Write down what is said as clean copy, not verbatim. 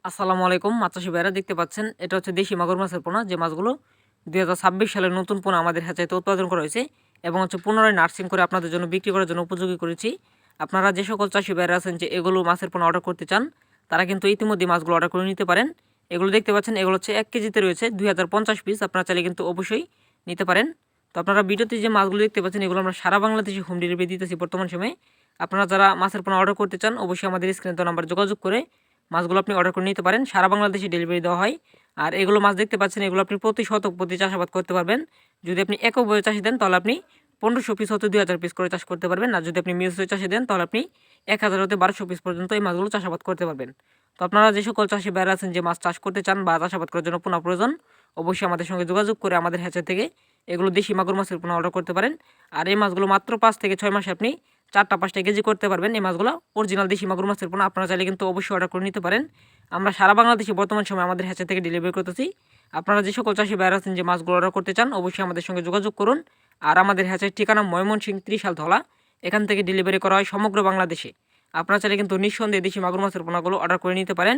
আসসালামু আলাইকুম। মাছ চাষি ভাইরা দেখতে পাচ্ছেন এটা হচ্ছে দেশি মাগুর মাছের পোনা, যে মাছগুলো ২০২৬ সালের নতুন পোনা আমাদের হ্যাচারিতে উৎপাদন করা হয়েছে এবং হচ্ছে পুনরায় নার্সিং করে আপনাদের জন্য বিক্রি করার জন্য উপযোগী করেছি। আপনারা যে সকল চাষি ভাইরা আছেন যে এগুলো মাছের পোনা অর্ডার করতে চান, তারা কিন্তু ইতিমধ্যে মাছগুলো অর্ডার করে নিতে পারেন। এগুলো দেখতে পাচ্ছেন, এগুলো হচ্ছে ১ কেজিতে রয়েছে ২০৫০ পিস। আপনারা চাইলে কিন্তু অবশ্যই নিতে পারেন। তো আপনারা ভিডিওতে যে মাছগুলো দেখতে পাচ্ছেন, এগুলো আমরা সারা বাংলাদেশে হোম ডেলিভারি দিতেছি বর্তমান সময়ে। আপনারা যারা মাছের পোনা অর্ডার করতে চান, অবশ্যই আমাদের স্ক্রিনে দেওয়া নাম্বার যোগাযোগ করে মাছগুলো আপনি অর্ডার করে নিতে পারেন। সারা বাংলাদেশে ডেলিভারি দেওয়া হয়। আর এগুলো মাছ দেখতে পাচ্ছেন, এগুলো আপনি প্রতি শতক প্রতি চাষাবাদ করতে পারবেন। যদি আপনি এককভাবে চাষি দেন, তাহলে আপনি ১৫০০ পিস হতে ২০০০ পিস করে চাষ করতে পারবেন। আর যদি আপনি মিশ্র চাষি দেন, তাহলে আপনি ১০০০ হতে ১২০০ পিস পর্যন্ত এই মাছগুলো চাষাবাদ করতে পারবেন। তো আপনারা যে সকল চাষি ভাইরা আছেন যে মাছ চাষ করতে চান বা চাষাবাদ করার জন্য পোনা প্রয়োজন, অবশ্যই আমাদের সঙ্গে যোগাযোগ করে আমাদের হ্যাচার থেকে এগুলো দেশি মাগুর মাছের পোনা অর্ডার করতে পারেন। আর এই মাছগুলো মাত্র ৫ থেকে ৬ মাসে আপনি ৪টা ৫টা কেজি করতে পারবেন। এই মাছগুলো অরিজিনাল দেশি মাগুর মাছের পোনা। আপনারা চাইলে কিন্তু অবশ্যই অর্ডার করে নিতে পারেন। আমরা সারা বাংলাদেশে বর্তমান সময়ে আমাদের হ্যাচার থেকে ডেলিভারি করতেছি। আপনারা যে সকল চাষি ভাইরা আছেন যে মাছগুলো অর্ডার করতে চান, অবশ্যই আমাদের সঙ্গে যোগাযোগ করুন। আর আমাদের হ্যাচার ঠিকানা ময়মনসিংহ ত্রিশাল ধলা। এখান থেকে ডেলিভারি করা হয় সমগ্র বাংলাদেশে। আপনারা চাইলে কিন্তু নিঃসন্দেহে দেশি মাগুর মাছের পোনাগুলো অর্ডার করে নিতে পারেন।